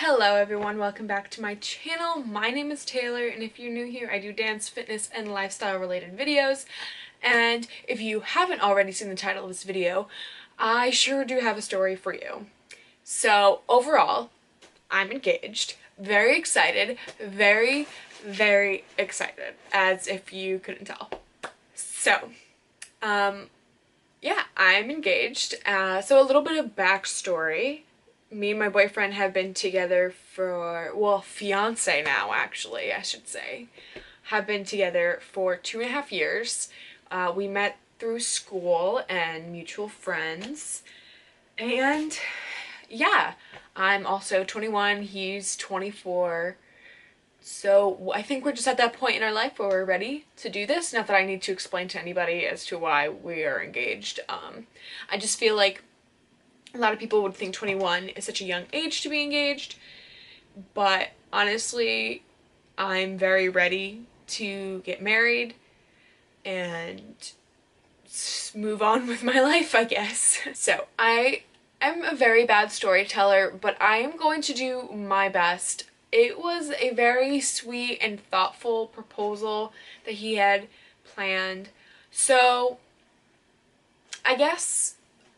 Hello everyone, welcome back to my channel. My name is Taylor, and if you're new here, I do dance, fitness, and lifestyle related videos. And if you haven't already seen the title of this video, I sure do have a story for you. So overall, I'm engaged. Very excited. Very, very excited, as if you couldn't tell. So, yeah, I'm engaged. So a little bit of backstory. Me and my boyfriend have been together for, well, fiance now actually, I should say. Have been together for 2.5 years. We met through school and mutual friends. And yeah, I'm also 21, he's 24. So I think we're just at that point in our life where we're ready to do this. Not that I need to explain to anybody as to why we are engaged. I just feel like a lot of people would think 21 is such a young age to be engaged, but honestly, I'm very ready to get married and move on with my life, I guess. So I am a very bad storyteller, but I am going to do my best. It was a very sweet and thoughtful proposal that he had planned. So I guess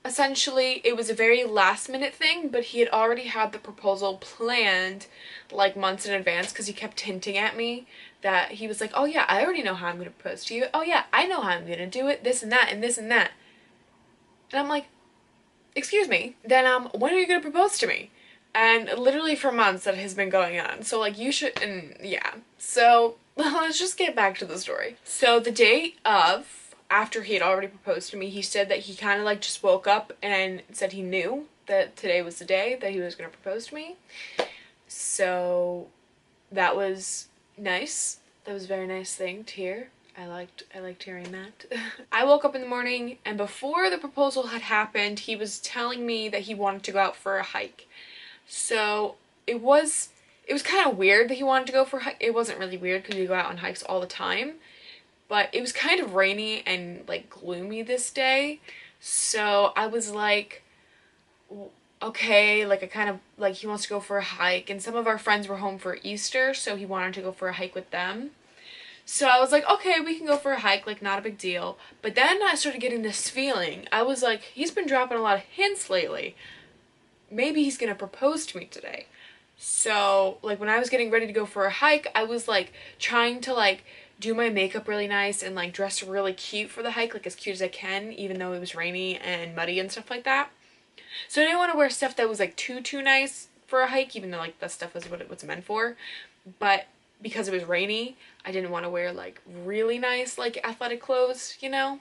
essentially it was a very last minute thing, but he had already had the proposal planned like months in advance because he kept hinting at me that he was like, oh yeah, I already know how I'm going to propose to you. Oh yeah, I know how I'm going to do it, this and that and this and that. And I'm like, excuse me, then when are you going to propose to me? And literally for months that has been going on. So like you should, and yeah. So let's just get back to the story. So the day of, after he had already proposed to me, he said that he kind of like just woke up and said he knew that today was the day that he was going to propose to me. So that was nice. That was a very nice thing to hear. I liked hearing that. I woke up in the morning, and before the proposal had happened, he was telling me that he wanted to go out for a hike. So it was kind of weird that he wanted to go for a hike. It wasn't really weird because we go out on hikes all the time. But it was kind of rainy and like gloomy this day, so I was like, okay, like I kind of like he wants to go for a hike, and some of our friends were home for Easter, so he wanted to go for a hike with them. So I was like, okay, we can go for a hike, like not a big deal. But then I started getting this feeling. I was like, he's been dropping a lot of hints lately. Maybe he's gonna propose to me today. So like when I was getting ready to go for a hike, I was like trying to like do my makeup really nice and like dress really cute for the hike, like as cute as I can, even though it was rainy and muddy and stuff like that. So I didn't want to wear stuff that was like too nice for a hike, even though like that stuff was what it was meant for. But because it was rainy, I didn't want to wear like really nice like athletic clothes, you know?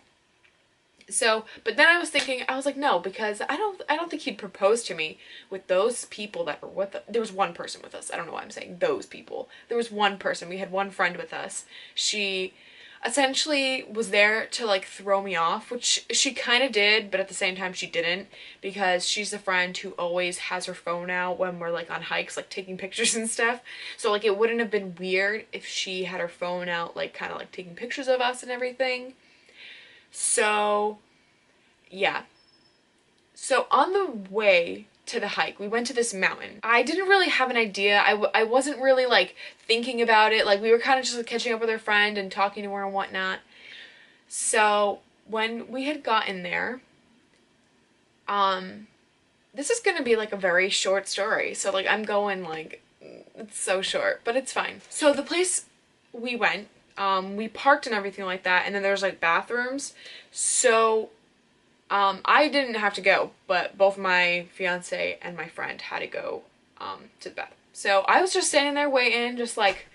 So, but then I was thinking, I was like, no, because I don't think he'd propose to me with those people that were with us. There was one person with us. I don't know why I'm saying those people. There was one person. We had one friend with us. She essentially was there to like throw me off, which she kind of did, but at the same time she didn't, because she's the friend who always has her phone out when we're like on hikes, like taking pictures and stuff. So like it wouldn't have been weird if she had her phone out, like kind of like taking pictures of us and everything. So, yeah. So on the way to the hike, we went to this mountain. I didn't really have an idea. I wasn't really like thinking about it. Like we were kind of just like, catching up with her friend and talking to her and whatnot. So when we had gotten there, this is gonna be like a very short story. So like I'm going like, it's so short, but it's fine. So the place we went, we parked and everything like that, and then there's like bathrooms. So I didn't have to go, but both my fiance and my friend had to go to the bathroom. So I was just standing there waiting, just like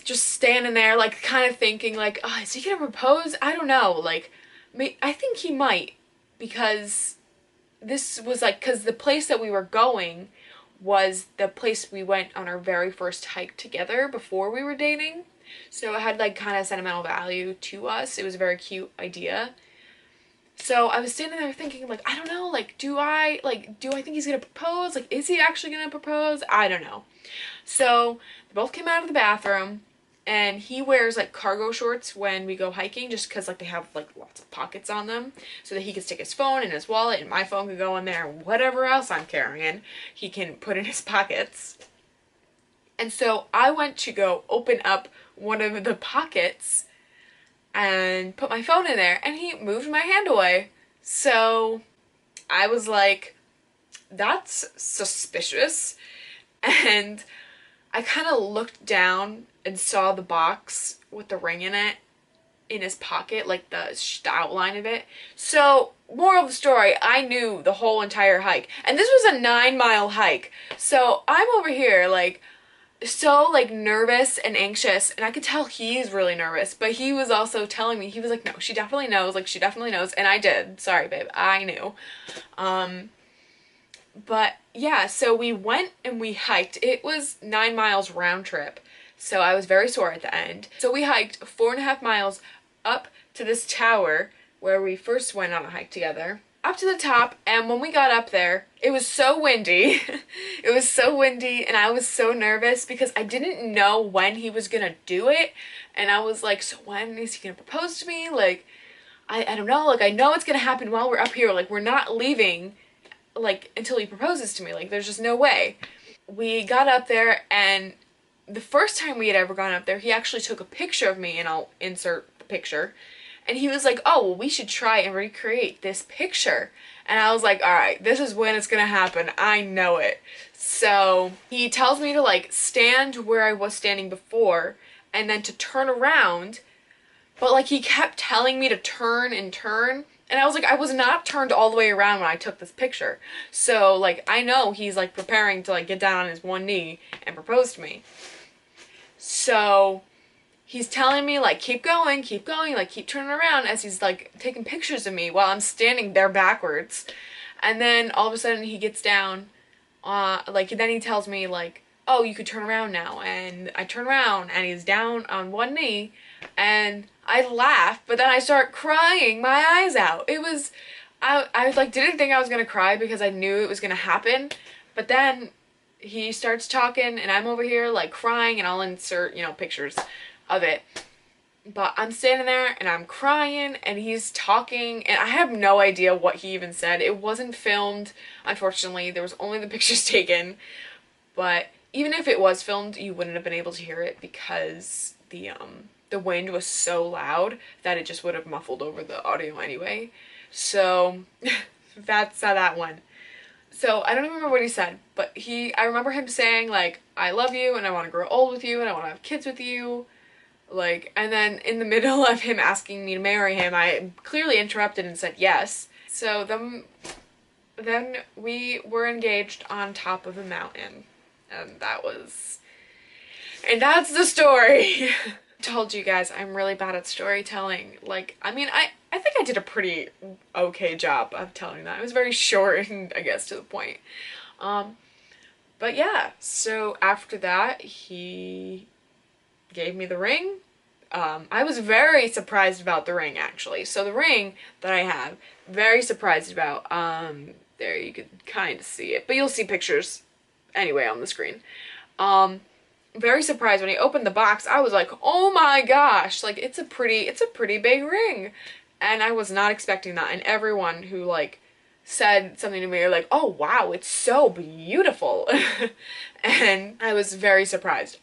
just standing there, like kind of thinking like, oh, is he gonna propose? I don't know. Like, I think he might, because this was like, because the place that we were going was the place we went on our very first hike together before we were dating. So it had like kind of sentimental value to us. It was a very cute idea. So I was standing there thinking like, I don't know, like do I think he's gonna propose? Like is he actually gonna propose? I don't know. So they both came out of the bathroom, and he wears like cargo shorts when we go hiking just because like they have like lots of pockets on them so that he can stick his phone and his wallet and my phone can go in there and whatever else I'm carrying he can put in his pockets. And so I went to go open up one of the pockets and put my phone in there and he moved my hand away. So I was like, that's suspicious. And I kind of looked down and saw the box with the ring in it in his pocket, like the outline of it. So, moral of the story, I knew the whole entire hike. And this was a 9-mile hike. So I'm over here like so like nervous and anxious, and I could tell he's really nervous, but he was also telling me, he was like, no, she definitely knows, like she definitely knows, and I did. Sorry, babe, I knew. But yeah, so we went and we hiked. It was 9 miles round trip, so I was very sore at the end. So we hiked 4.5 miles up to this tower where we first went on a hike together, up to the top, and when we got up there, it was so windy. It was so windy, and I was so nervous because I didn't know when he was gonna do it, and I was like, so when is he gonna propose to me? Like, I don't know, like I know it's gonna happen while we're up here, like we're not leaving like until he proposes to me, like there's just no way. We got up there, and the first time we had ever gone up there, he actually took a picture of me, and I'll insert the picture. And he was like, oh, well, we should try and recreate this picture. And I was like, all right, this is when it's gonna happen. I know it. So he tells me to like stand where I was standing before and then to turn around. But like he kept telling me to turn and turn. And I was like, I was not turned all the way around when I took this picture. So like, I know he's like preparing to like get down on his one knee and propose to me. So he's telling me like, keep going, like keep turning around as he's like taking pictures of me while I'm standing there backwards. And then all of a sudden he gets down, like then he tells me like, oh, you could turn around now. And I turn around and he's down on one knee and I laugh, but then I start crying my eyes out. It was, I like didn't think I was gonna cry because I knew it was gonna happen. But then he starts talking and I'm over here like crying, and I'll insert, you know, pictures of it. But I'm standing there and I'm crying and he's talking and I have no idea what he even said. It wasn't filmed, unfortunately. There was only the pictures taken. But even if it was filmed, you wouldn't have been able to hear it because the wind was so loud that it just would have muffled over the audio anyway. So that's how that went. So I don't even remember what he said, but I remember him saying like, I love you and I want to grow old with you and I want to have kids with you. Like, and then in the middle of him asking me to marry him, I clearly interrupted and said yes. So then we were engaged on top of a mountain. And that's the story. Told you guys I'm really bad at storytelling. Like, I mean, I think I did a pretty okay job of telling that. It was very short and I guess to the point. But yeah, so after that, he gave me the ring. I was very surprised about the ring, actually. So the ring that I have, very surprised about. There, you can kind of see it, but you'll see pictures anyway on the screen. Very surprised when he opened the box. I was like, oh my gosh, like it's a pretty big ring. And I was not expecting that. And everyone who like said something to me are like, oh wow, it's so beautiful. And I was very surprised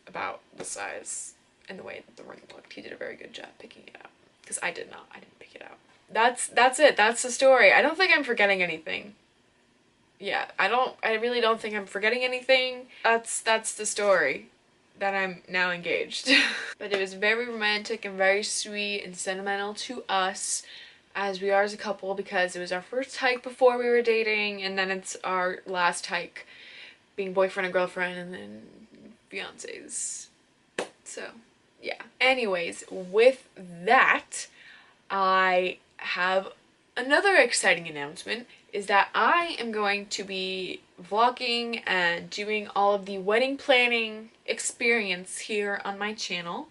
about the size and the way that the ring looked. He did a very good job picking it out, because I didn't pick it out. That's it. That's the story. I don't think I'm forgetting anything. Yeah, I really don't think I'm forgetting anything. That's the story, that I'm now engaged. But it was very romantic and very sweet and sentimental to us as we are as a couple, because it was our first hike before we were dating, and then it's our last hike being boyfriend and girlfriend, and then fiancés. So yeah, anyways, with that, I have another exciting announcement, is that I am going to be vlogging and doing all of the wedding planning experience here on my channel.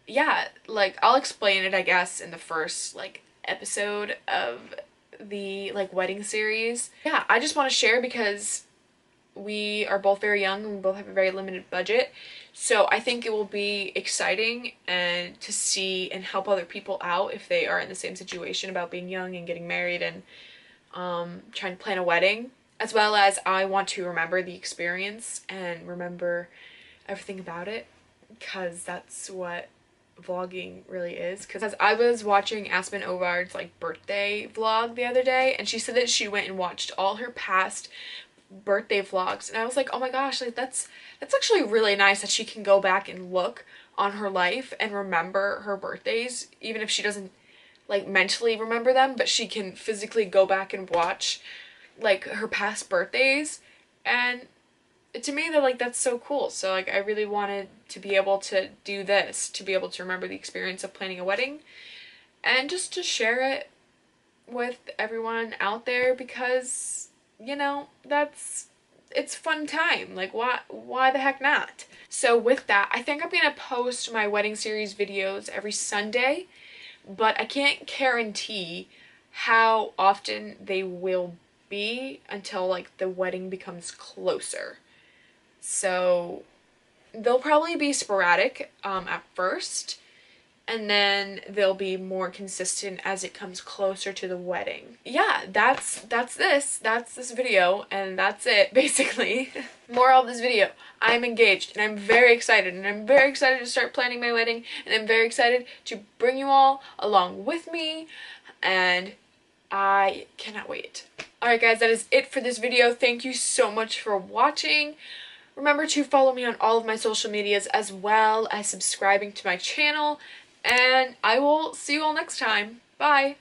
Yeah, like I'll explain it I guess in the first like episode of the like wedding series. Yeah, I just want to share because we are both very young and we both have a very limited budget. So I think it will be exciting and to see and help other people out if they are in the same situation about being young and getting married and trying to plan a wedding. As well as I want to remember the experience and remember everything about it, because that's what vlogging really is. Because as I was watching Aspen Ovard's like birthday vlog the other day, and she said that she went and watched all her past birthday vlogs, and I was like, oh my gosh, like that's actually really nice that she can go back and look on her life and remember her birthdays, even if she doesn't like mentally remember them, but she can physically go back and watch like her past birthdays. And to me, they're like, that's so cool. So like I really wanted to be able to do this, to be able to remember the experience of planning a wedding and just to share it with everyone out there, because you know, it's fun time. Like why the heck not? So with that, I think I'm gonna post my wedding series videos every Sunday, but I can't guarantee how often they will be until like the wedding becomes closer. So they'll probably be sporadic at first, and then they'll be more consistent as it comes closer to the wedding. Yeah, that's this video, and that's it basically. Moral of this video: I'm engaged and I'm very excited, and I'm very excited to start planning my wedding, and I'm very excited to bring you all along with me, and I cannot wait. Alright guys, that is it for this video. Thank you so much for watching. Remember to follow me on all of my social medias, as well as subscribing to my channel, and I will see you all next time. Bye!